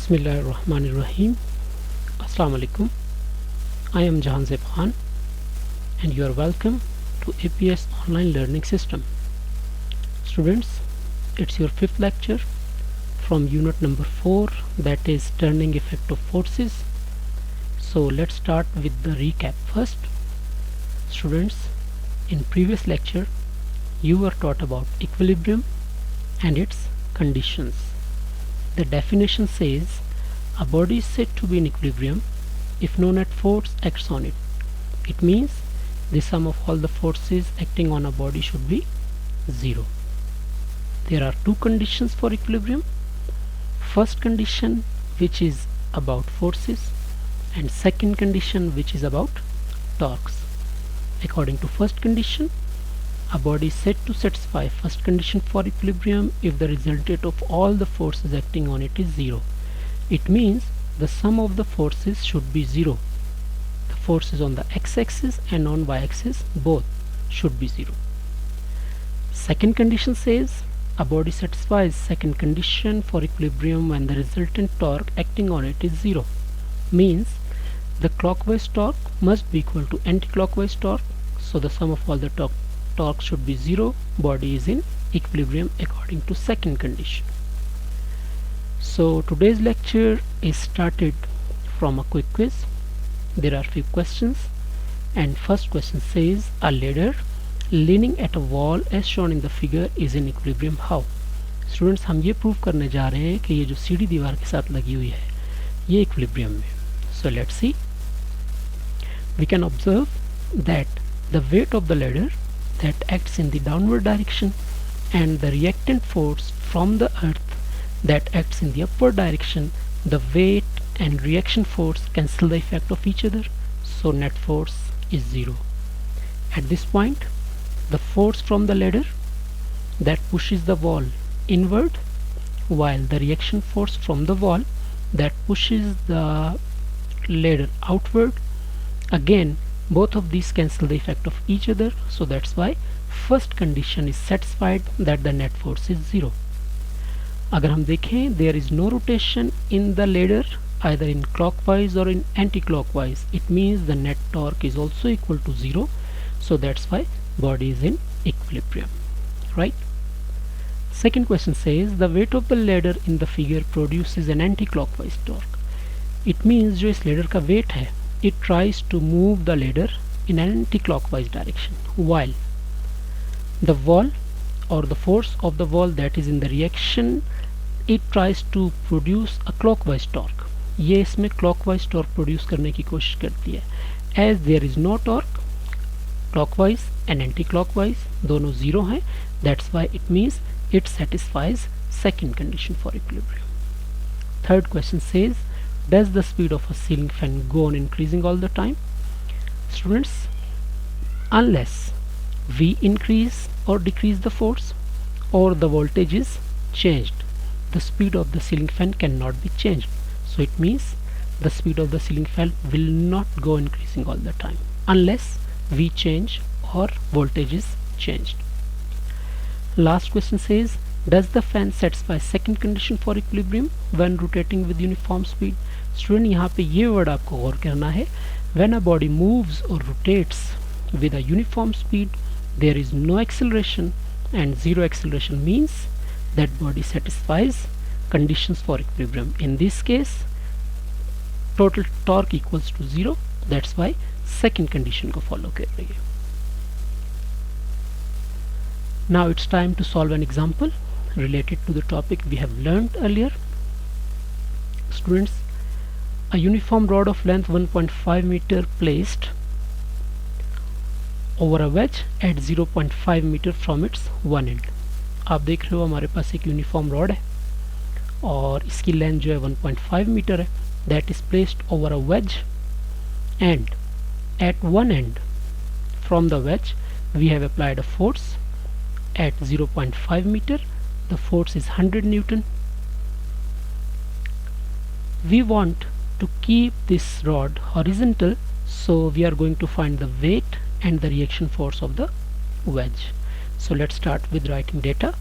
Bismillahirrahmanirrahim. Assalamu alaikum. I am Jahanzeb Khan and you are welcome to APS Online Learning System. Students, it's your fifth lecture from unit number 4, that is turning effect of forces. So let's start with the recap first. Students, in previous lecture you were taught about equilibrium and its conditions. The definition says a body is said to be in equilibrium if no net force acts on it. It means the sum of all the forces acting on a body should be 0. There are two conditions for equilibrium. First condition, which is about forces, and second condition, which is about torques. According to first condition, a body is said to satisfy first condition for equilibrium if the resultant of all the forces acting on it is 0. It means the sum of the forces should be 0. The forces on the x-axis and on y-axis both should be 0. Second condition says a body satisfies second condition for equilibrium when the resultant torque acting on it is 0. Means the clockwise torque must be equal to anti-clockwise torque, so the sum of all the torque should be 0. Body is in equilibrium according to second condition. So today's lecture is started from a quick quiz. There are few questions, and first question says a ladder leaning at a wall as shown in the figure is in equilibrium how? Students, हम ये prove करने जा रहे हैं कि ये जो सीढ़ी दीवार के साथ लगी हुई है ये इक्विलिब्रियम में. So let's see. We can observe that the weight of the ladder that acts in the downward direction and the reactant force from the earth that acts in the upward direction, the weight and reaction force cancel the effect of each other, so net force is 0. At this point, the force from the ladder that pushes the wall inward, while the reaction force from the wall that pushes the ladder outward, again both of these cancel the effect of each other, so that's why first condition is satisfied that the net force is 0. अगर हम देखें, there is no rotation in the ladder either in clockwise or in anti-clockwise. It means the net torque is also equal to 0, so that's why body is in equilibrium, right? Second question says the weight of the ladder in the figure produces an anti-clockwise torque. It means जो इस ladder का weight है, it tries to move the ladder in an anti-clockwise direction, while the wall or the force of the wall that is in the reaction, it tries to produce a clockwise torque. ये इसमें clockwise torque produce करने की कोशिश करती है. As there is no torque, clockwise and anti-clockwise दोनों 0 हैं, that's why it means it satisfies second condition for equilibrium. Third question says, does the speed of a ceiling fan go on increasing all the time? Students, unless we increase or decrease the force or the voltage is changed, the speed of the ceiling fan cannot be changed. So it means the speed of the ceiling fan will not go increasing all the time unless we change or voltage is changed. Last question says, does the fan satisfy second condition for equilibrium when rotating with uniform speed? Student, यहाँ पे ये word आपको गौर करना है. When a body moves or rotates with a uniform speed, there is no acceleration, and 0 acceleration means that body satisfies conditions for equilibrium. In this case, total torque equals to 0. That's why second condition को follow कर रही है. Now it's time to solve an example related to the topic we have learned earlier. Students, a uniform rod of length 1.5 meter placed over a wedge at 0.5 meter from its one end. आप देख रहे हो हमारे पास एक uniform rod है और इसकी length जो है 1.5 मीटर है. That is placed over a wedge, and at one end from the wedge we have applied a force at 0.5 meter. The force is 100 Newton. We want to keep this rod horizontal, so we are going to find the weight and the reaction force of the wedge. So let's start with writing data.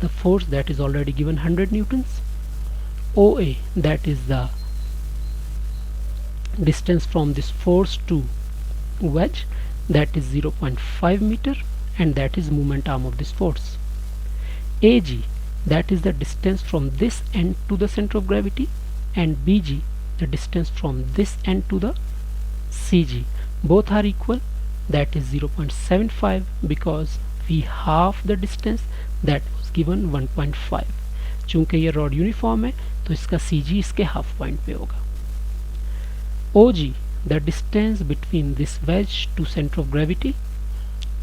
The force that is already given 100 newtons. OA, that is the distance from this force to wedge, that is 0.5 meter, and that is moment arm of this force. AG, that is the distance from this end to the center of gravity, and BG, the distance from this end to the CG. Both are equal, that is 0.75, because we half the distance, that was given 1.5. चूंकि ये rod uniform है तो इसका CG इसके half point पे होगा. OG, the distance between this wedge to center of gravity.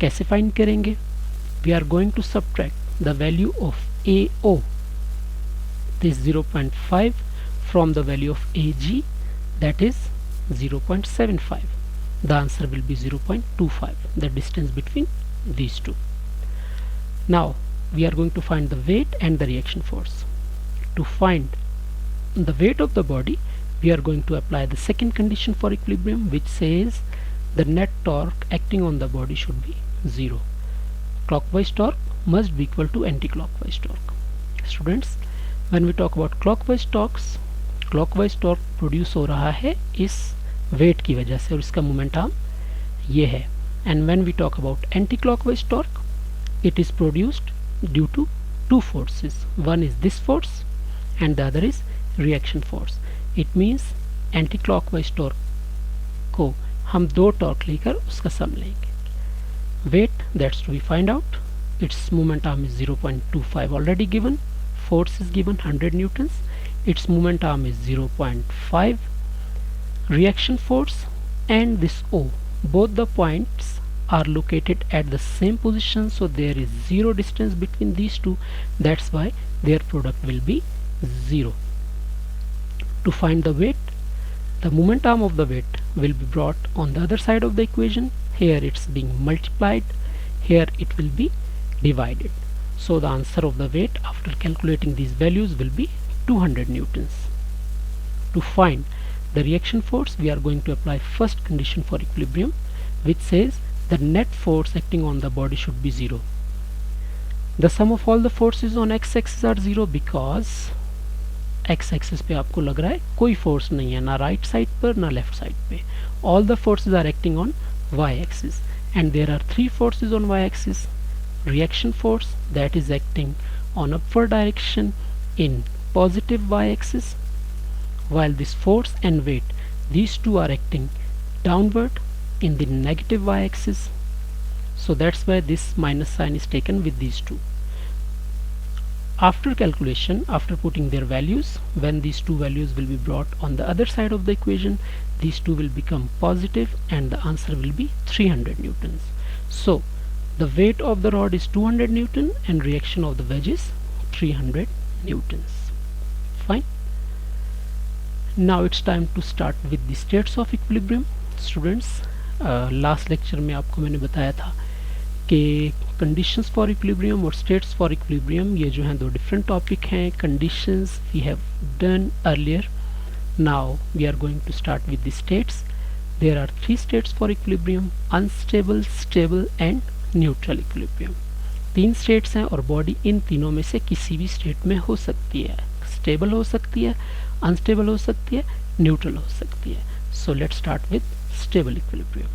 कैसे find करेंगे? We are going to subtract the value of AO, this 0.5, from the value of AG, that is 0.75. The answer will be 0.25, the distance between these two. Now we are going to find the weight and the reaction force. To find the weight of the body, we are going to apply the second condition for equilibrium, which says the net torque acting on the body should be 0. Clockwise torque must be equal to anti-clockwise torque. Students, when we talk about clockwise torque produce हो रहा है इस wait की वजह से और इसका moment arm ये है. And when we talk about anti clockwise torque, it is produced due to two forces. One is this force and the other is reaction force. It means anti-clockwise torque को हम दो torque लेकर उसका सम लेंगे. Weight, that's to be find out. Its moment arm is 0.25 already given. Force is given 100 newtons. Its moment arm is 0.5. Reaction force and this O, both the points are located at the same position, so there is zero distance between these two. That's why their product will be 0. To find the weight, the moment arm of the weight will be brought on the other side of the equation. Here it's being multiplied, here it will be divided. So the answer of the weight after calculating these values will be 200 newtons. To find the reaction force, we are going to apply first condition for equilibrium, which says the net force acting on the body should be 0. The sum of all the forces on x-axis are 0 because x-axis पे आपको लग रहा है कोई force नहीं है, ना right side पर ना left side पे. All the forces are acting on y-axis, and there are three forces on y-axis. Reaction force, that is acting on upward direction in positive y-axis, while this force and weight, these two are acting downward in the negative y-axis. So that's why this minus sign is taken with these two. After calculation, after putting their values, when these two values will be brought on the other side of the equation, these two will become positive and the answer will be 300 newtons. So the weight of the rod is 200 newton and reaction of the wedge is 300 newtons. Fine. Now it's time to start with the states of equilibrium. Students, last lecture में आपको मैंने बताया था कि conditions for equilibrium और states for equilibrium ये जो हैं दो डिफरेंट टॉपिक हैं. Conditions we have done earlier. Now we are going to start with the states. There are three states for equilibrium: unstable, stable and neutral equilibrium. तीन states हैं और body in तीनों में से किसी भी स्टेट में हो सकती है. स्टेबल हो सकती है, अनस्टेबल हो सकती है, न्यूट्रल हो सकती है. So let's start with stable equilibrium.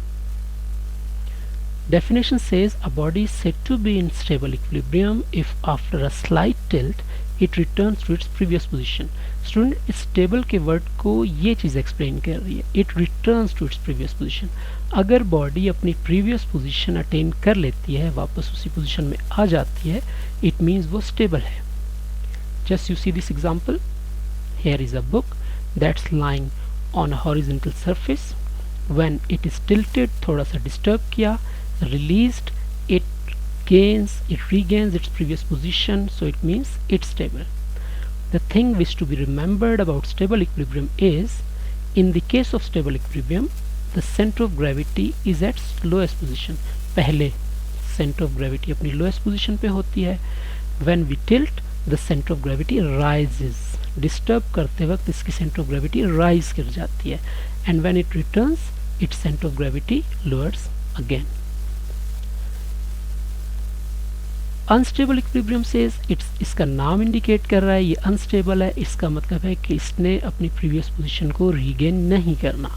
Definition says a body is said to be in stable equilibrium if after a slight tilt it returns to its previous position. Student, इस stable के word को ये चीज़ explain कर रही है. It returns to its previous position. अगर body अपनी previous position attain कर लेती है, वापस उसी position में आ जाती है, it means वो stable है. Just you see this example. Here is a book that's lying on a horizontal surface. When it is tilted, थोड़ा सा disturb किया, released, it regains its previous position, so it means it's stable. The thing which to be remembered about stable equilibrium is, in the case of stable equilibrium, the center of gravity is at lowest position. पहले center of gravity अपनी lowest position पे होती है. When we tilt, the center of gravity rises. Disturb करते वक्त इसकी center of gravity rise कर जाती है. And when it returns, its center of gravity lowers again. Unstable equilibrium says इसका नाम इंडिकेट कर रहा है ये अनस्टेबल है, इसका मतलब है कि इसने अपनी प्रीवियस पोजीशन को रीगेन नहीं करना.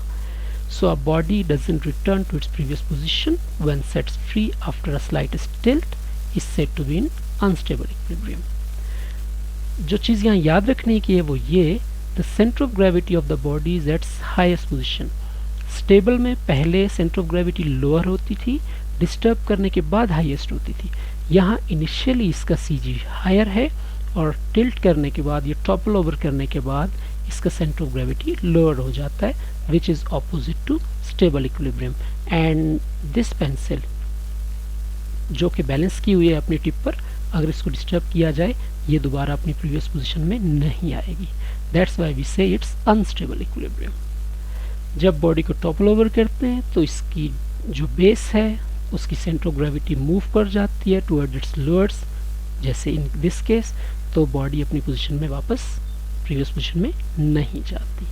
So a body doesn't return to its previous position when sets free after a slightest tilt is said to be in unstable equilibrium. जो चीज़ यहाँ याद रखने की है वो ये, the centre of gravity of the body is its highest position. Stable में पहले सेंटर ऑफ ग्रेविटी लोअर होती थी, डिस्टर्ब करने के बाद हाईएस्ट होती थी. यहाँ इनिशियली इसका CG हायर है और टिल्ट करने के बाद, ये टॉपल ओवर करने के बाद इसका सेंटर ऑफ ग्रेविटी लोअर हो जाता है, which is opposite to stable equilibrium. And this pencil जो कि बैलेंस की हुई है अपनी टिप पर, अगर इसको डिस्टर्ब किया जाए ये दोबारा अपनी प्रीवियस पोजीशन में नहीं आएगी. दैट्स वाई वी से इट्स अनस्टेबल इक्विलिब्रियम. जब बॉडी को टॉपल ओवर करते हैं तो इसकी जो बेस है उसकी सेंटर ऑफ ग्रेविटी मूव कर जाती है टुवर्ड इट्स लोअर्स, जैसे इन दिस केस, तो बॉडी अपनी पोजीशन में वापस प्रीवियस पोजीशन में नहीं जाती.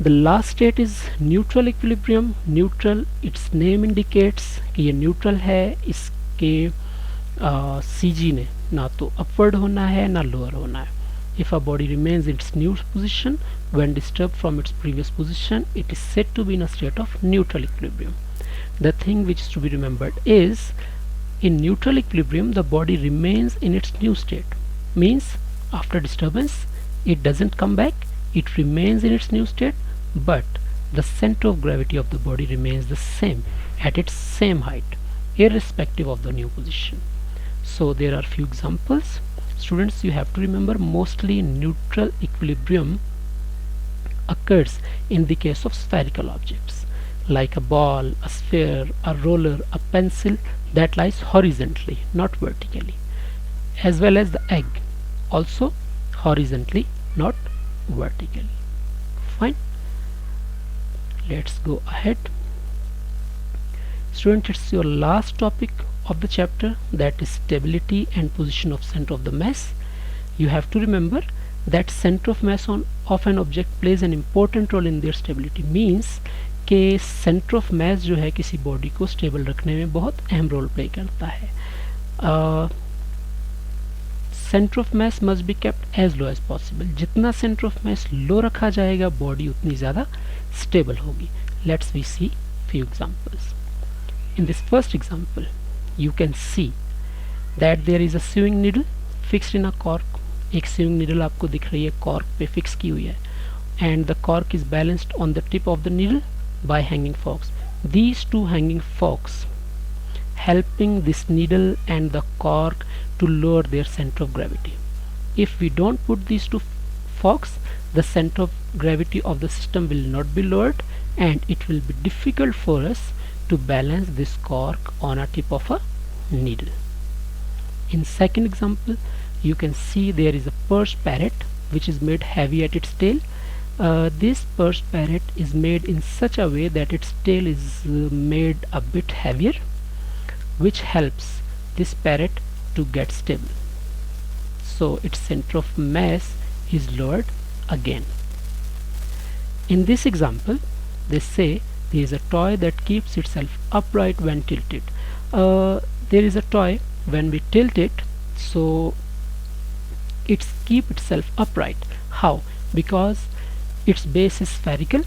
The last state is neutral equilibrium. Neutral, it's name indicates कि ये न्यूट्रल है. इसके CG ने ना तो अपवर्ड होना है ना लोअर होना है. If a body remains in its new position when disturbed from its previous position, it is said to be in a state of neutral equilibrium. The thing which is to be remembered is, in neutral equilibrium, the body remains in its new state. Means, after disturbance, it doesn't come back, it remains in its new state, but the center of gravity of the body remains the same, at its same height, irrespective of the new position. So, there are few examples. Students, you have to remember mostly neutral equilibrium occurs in the case of spherical objects like a ball, a sphere, a roller, a pencil that lies horizontally, not vertically, as well as the egg, also horizontally, not vertically. Fine. Let's go ahead. Students, it's your last topic of the chapter, that is stability and position of center of the mass. You have to remember that center of mass of an object plays an important role in their stability. Means कि center of mass जो है किसी body को stable रखने में बहुत अहम role play करता है. Centre of mass must be kept as low as possible. जितना सेंटर ऑफ मास लो रखा जाएगा बॉडी उतनी ज़्यादा स्टेबल होगी. Let's we see few examples. In this first example, you can see that there is a sewing needle fixed in a cork. एक sewing needle आपको दिख रही है, cork पे fix की हुई है, and the cork is balanced on the tip of the needle by hanging forks. These two hanging forks helping this needle and the cork to lower their center of gravity. If we don't put these two forks, the center of gravity of the system will not be lowered and it will be difficult for us to balance this cork on a tip of a needle. In second example, you can see there is a purse parrot which is made heavy at its tail. This purse parrot is made in such a way that its tail is made a bit heavier, which helps this parrot to get stable. So its center of mass is lowered again. In this example, they say there is a toy that keeps itself upright when tilted. There is a toy, when we tilt it, so it keeps itself upright. How? Because its base is spherical.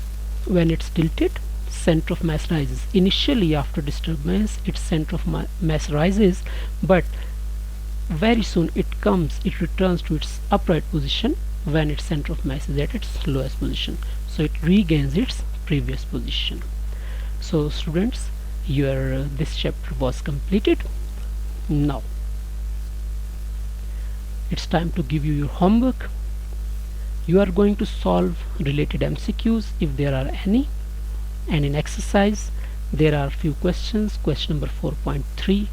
When it's tilted, center of mass rises. Initially, after disturbance, its center of mass rises, but very soon it returns to its upright position when its center of mass is at its lowest position. So it regains its previous position. So students, your this chapter was completed. Now it's time to give you your homework. You are going to solve related MCQs if there are any, and in exercise there are few questions. Question number 4.3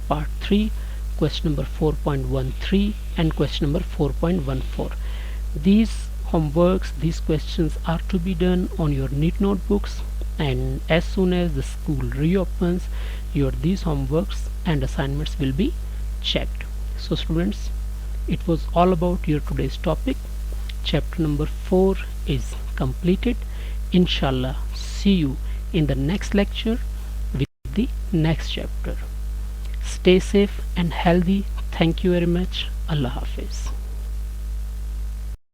part 3, question number 4.13 and question number 4.14. These homeworks, these questions are to be done on your NEET notebooks, and as soon as the school reopens, these homeworks and assignments will be checked. So students, it was all about your today's topic. Chapter number 4 is completed. Inshallah, see you in the next lecture with the next chapter. Stay safe and healthy. Thank you very much. Allah Hafiz.